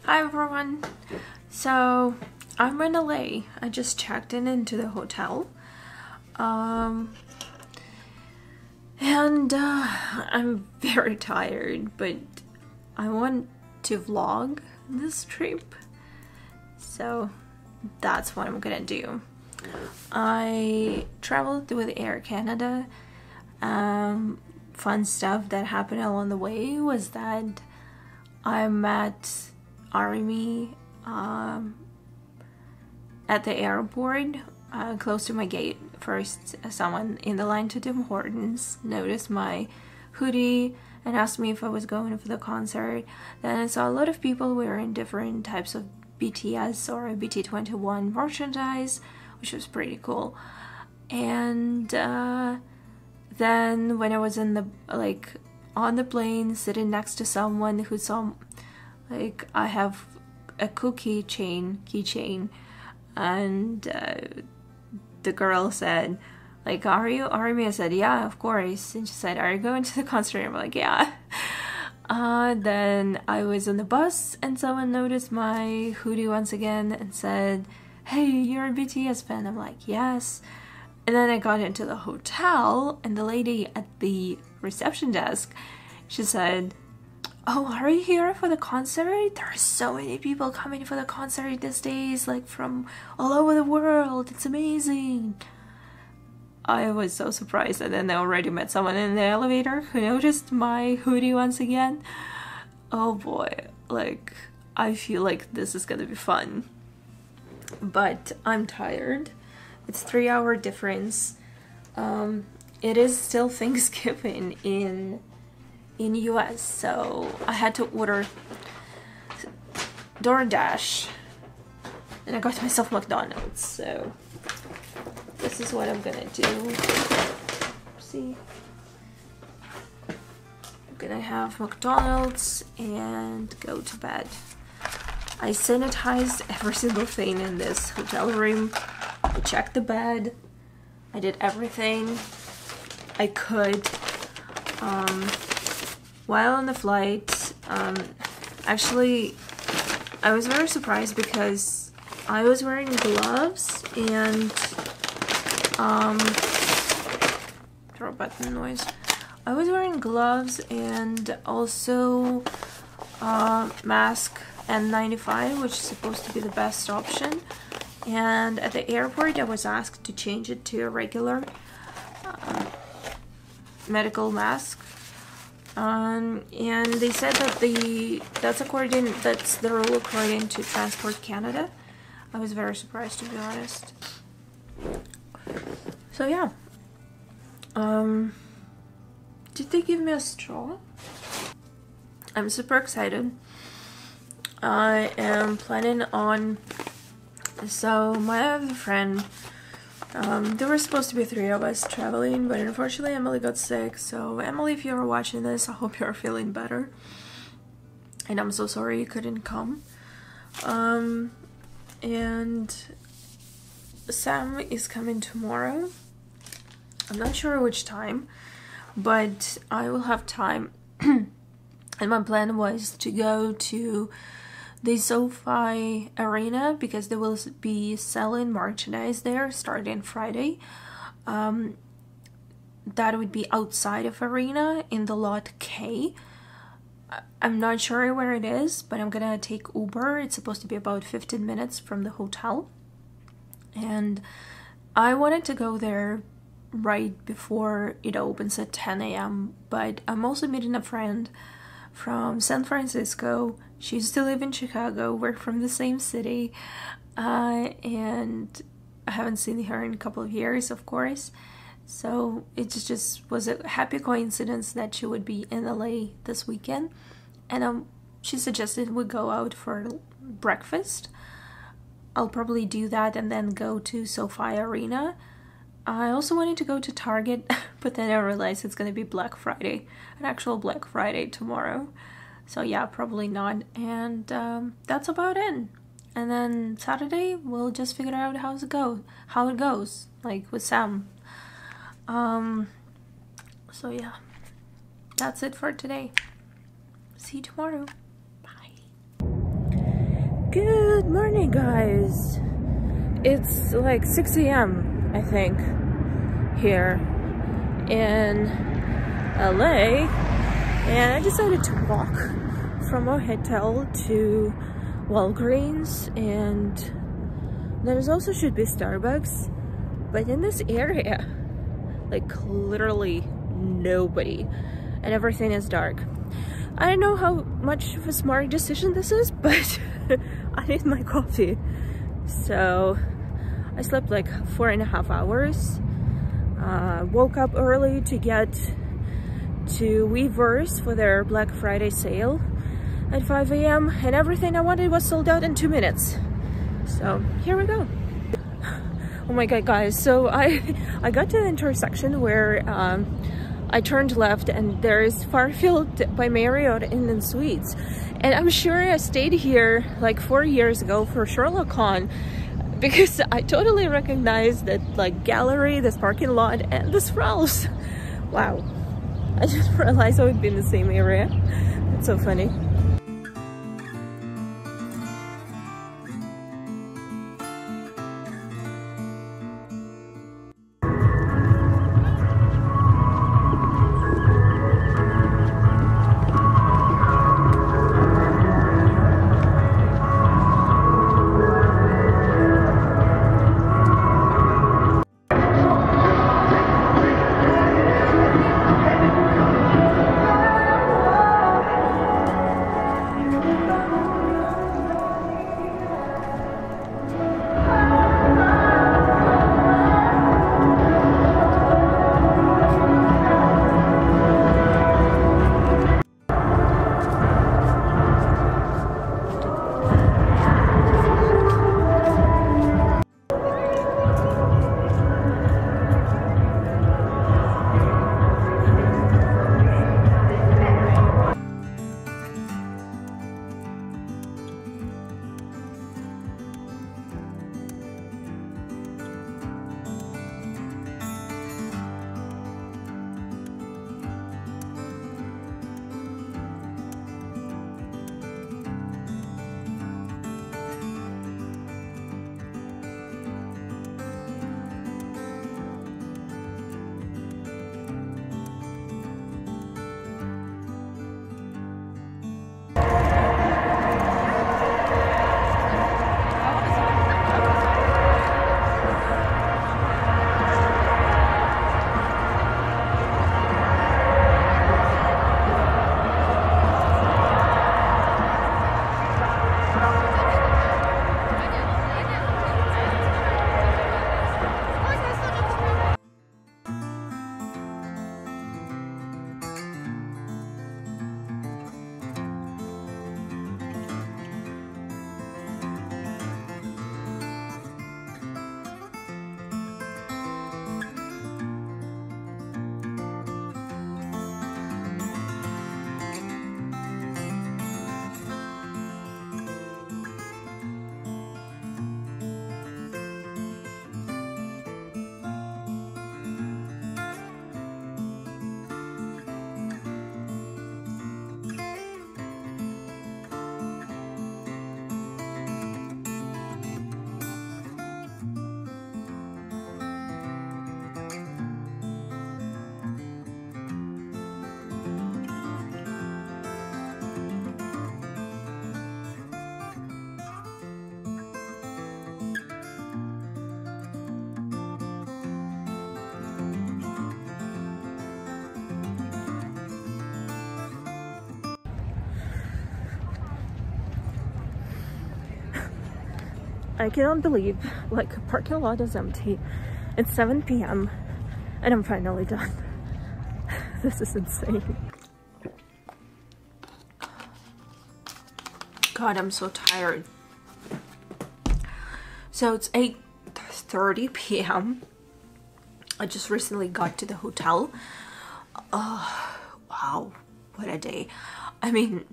Hi everyone. So I'm in LA. I just checked into the hotel. And I'm very tired, but I want to vlog this trip. So that's what I'm gonna do. I traveled with Air Canada. Fun stuff that happened along the way was that I met Army at the airport, close to my gate. First, someone in the line to Tim Hortons noticed my hoodie and asked me if I was going for the concert. Then I saw a lot of people wearing different types of BTS or BT21 merchandise, which was pretty cool. And then when I was in the on the plane sitting next to someone who saw I have a keychain, and the girl said, are you Army? I said, yeah, of course. And she said, are you going to the concert? I'm like, yeah. Then I was on the bus and someone noticed my hoodie once again and said, hey, you're a BTS fan. I'm like, yes. And then I got into the hotel and the lady at the reception desk, she said, oh, are you here for the concert? There are so many people coming for the concert these days, from all over the world. It's amazing. I was so surprised, and then I already met someone in the elevator who noticed my hoodie once again. Oh boy, I feel like this is gonna be fun. But I'm tired. It's 3-hour difference. It is still Thanksgiving in US, so I had to order DoorDash and I got myself McDonald's, so this is what I'm gonna do. See, I'm gonna have McDonald's and go to bed. I sanitized every single thing in this hotel room. I checked the bed. I did everything I could. While on the flight, actually, I was very surprised because I was wearing gloves and throw button noise. I was wearing gloves and also mask N95, which is supposed to be the best option. And at the airport, I was asked to change it to a regular medical mask. And they said that that's the rule according to Transport Canada. I was very surprised, to be honest. So yeah. Did they give me a straw? I'm super excited. I am planning on. So my other friend, there were supposed to be 3 of us traveling, but unfortunately Emily got sick. So Emily, if you're watching this, I hope you're feeling better. And I'm so sorry you couldn't come. And Sam is coming tomorrow. I'm not sure which time, but I will have time. And my plan was to go to the SoFi Arena because they will be selling merchandise there starting Friday. That would be outside of Arena in the lot K. I'm not sure where it is, but I'm gonna take Uber. It's supposed to be about 15 minutes from the hotel. And I wanted to go there right before it opens at 10 a.m. But I'm also meeting a friend from San Francisco. She used to live in Chicago. We're from the same city, and I haven't seen her in a couple of years, of course. So it just was a happy coincidence that she would be in LA this weekend, and she suggested we go out for breakfast. I'll probably do that and then go to SoFi Arena. I also wanted to go to Target, but then I realized it's gonna be Black Friday, an actual Black Friday tomorrow. So yeah, probably not. And that's about it. And then Saturday we'll just figure out how it goes, with Sam. So yeah, that's it for today. See you tomorrow. Bye. Good morning, guys. It's like 6 a.m. I think here in LA, and I decided to walk from our hotel to Walgreens, and there's also should be Starbucks, but in this area, like literally nobody, and everything is dark. I don't know how much of a smart decision this is, but I need my coffee. So I slept like 4.5 hours. Woke up early to get to Weavers for their Black Friday sale at 5 a.m. and everything I wanted was sold out in 2 minutes. So here we go. Oh my god, guys, so I got to the intersection where I turned left, and there's Fairfield by Marriott Inn & Suites, and I'm sure I stayed here like 4 years ago for Sherlock Con, because I totally recognize that like gallery, this parking lot, and this house. Wow, I just realized I would be in the same area. It's so funny. I cannot believe, like, parking lot is empty. It's 7 p.m. and I'm finally done. This is insane. God, I'm so tired. So it's 8:30 p.m. I just recently got to the hotel. Wow, what a day. I mean,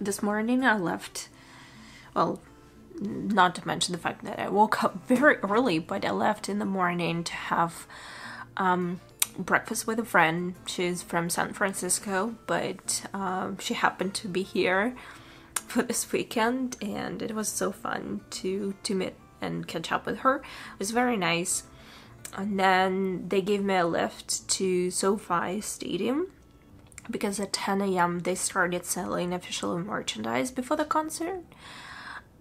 this morning I left, well, not to mention the fact that I woke up very early, but I left in the morning to have breakfast with a friend. She's from San Francisco, but she happened to be here for this weekend, and it was so fun to meet and catch up with her. It was very nice. And then they gave me a lift to SoFi Stadium because at 10 a.m. they started selling official merchandise before the concert.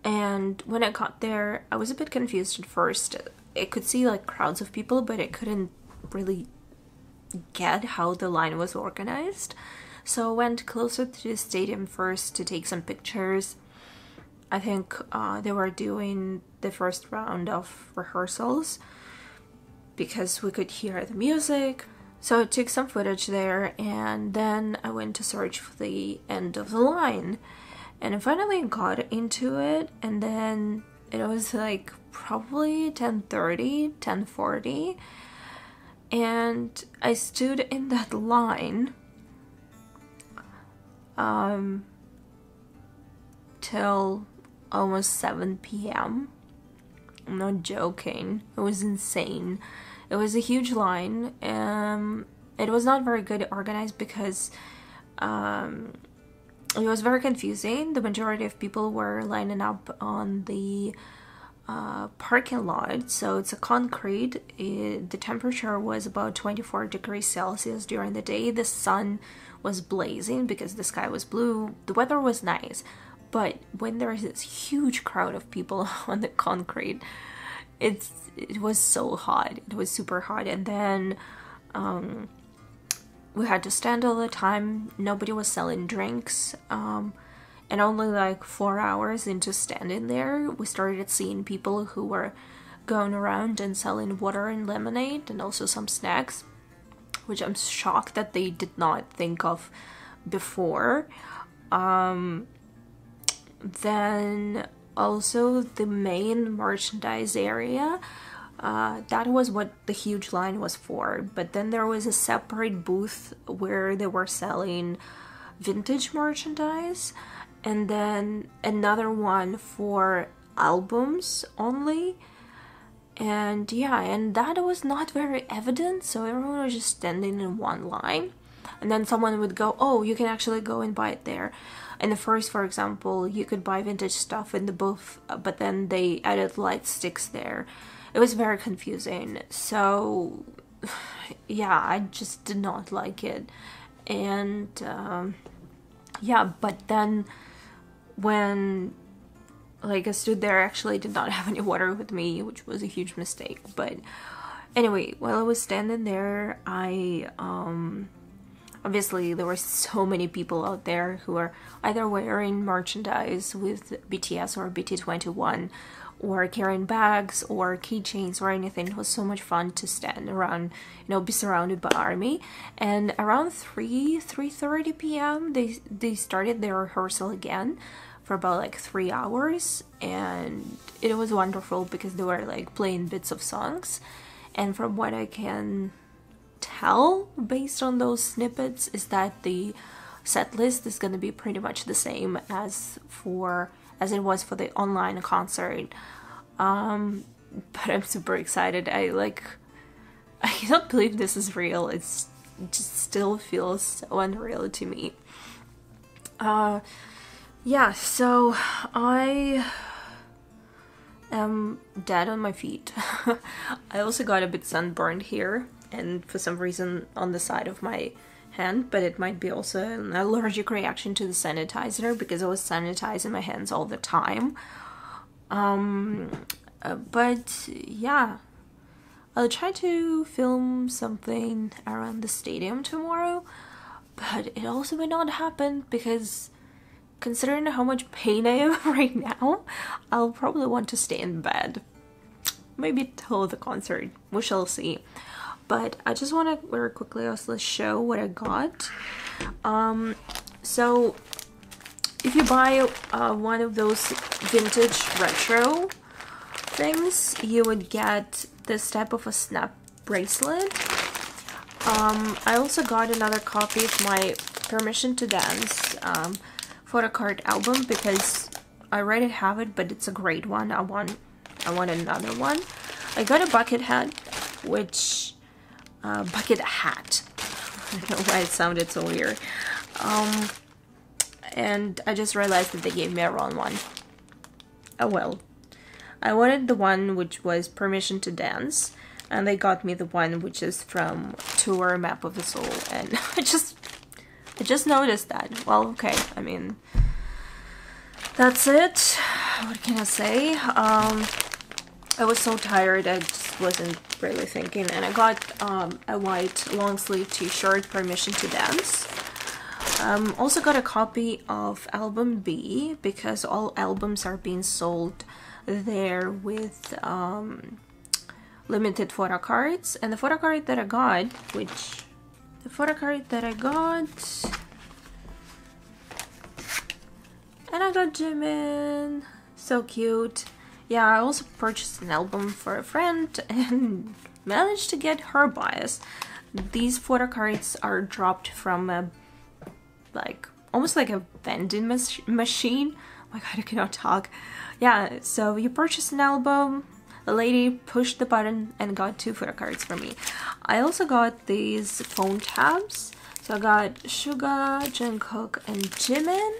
And when I got there, I was a bit confused at first. I could see like crowds of people, but I couldn't really get how the line was organized. So I went closer to the stadium first to take some pictures. I think they were doing the first round of rehearsals because we could hear the music. So I took some footage there, and then I went to search for the end of the line. And I finally got into it, and then it was like probably 10:30, 10:40, and I stood in that line till almost 7 p.m. I'm not joking. It was insane. It was a huge line. It was not very good organized because it was very confusing. The majority of people were lining up on the parking lot, so it's a concrete. The temperature was about 24 degrees Celsius during the day. The sun was blazing because the sky was blue. The weather was nice, but when there's this huge crowd of people on the concrete, it was so hot. It was super hot. And then we had to stand all the time. Nobody was selling drinks. And only like 4 hours into standing there, we started seeing people who were going around and selling water and lemonade and also some snacks, which I'm shocked that they did not think of before. Then also the main merchandise area, that was what the huge line was for. But then there was a separate booth where they were selling vintage merchandise, and then another one for albums only. And yeah, and that was not very evident, so everyone was just standing in one line, and then someone would go, oh, you can actually go and buy it there. And the first, for example, you could buy vintage stuff in the booth, but then they added light sticks there. It was very confusing. So yeah, I just did not like it. And yeah, but then when like I stood there, I actually did not have any water with me, which was a huge mistake. But anyway, while I was standing there, I obviously there were so many people out there who are either wearing merchandise with BTS or BT21, or carrying bags or keychains or anything. It was so much fun to stand around, you know, be surrounded by ARMY. And around 3:30 p.m. they started their rehearsal again for about like 3 hours, and it was wonderful because they were like playing bits of songs. And from what I can tell based on those snippets is that the set list is going to be pretty much the same as it was for the online concert. But I'm super excited. I cannot believe this is real. It just still feels so unreal to me. Yeah, so I am dead on my feet. I also got a bit sunburned here, and for some reason on the side of my hand, but it might be also an allergic reaction to the sanitizer because I was sanitizing my hands all the time. But yeah, I'll try to film something around the stadium tomorrow, but it also may not happen because considering how much pain I am right now, I'll probably want to stay in bed. Maybe till the concert, we shall see. But I just want to very quickly also show what I got. So if you buy one of those vintage retro things, you would get this type of a snap bracelet. I also got another copy of my Permission to Dance photo card album because I already have it, but it's a great one. I want another one. I got a bucket hat, which bucket hat. I don't know why it sounded so weird. And I just realized that they gave me a wrong one. Oh well. I wanted the one which was Permission to Dance, and they got me the one which is from Tour Map of the Soul, and I just noticed that. Well, okay, I mean, that's it. What can I say? I was so tired, I just wasn't really thinking, and I got a white long sleeve t-shirt, Permission to Dance. Also got a copy of album B, because all albums are being sold there with limited photo cards. And the photo card that I got, and I got Jimin, so cute. Yeah, I also purchased an album for a friend and managed to get her bias. These photo cards are dropped from a, almost like a vending machine. Oh my god, I cannot talk. Yeah, so you purchased an album, the lady pushed the button and got 2 photo cards for me. I also got these phone tabs. So I got Suga, Jungkook, and Jimin.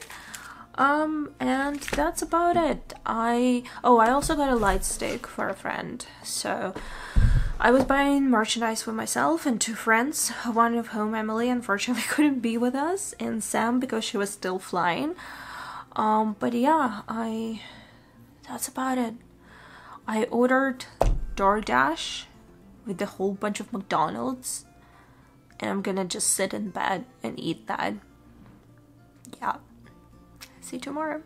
And that's about it. I also got a light stick for a friend. So I was buying merchandise for myself and 2 friends, one of whom, Emily, unfortunately couldn't be with us, and Sam because she was still flying. But yeah, that's about it. I ordered DoorDash with a whole bunch of McDonald's, and I'm gonna just sit in bed and eat that. Yeah. See you tomorrow.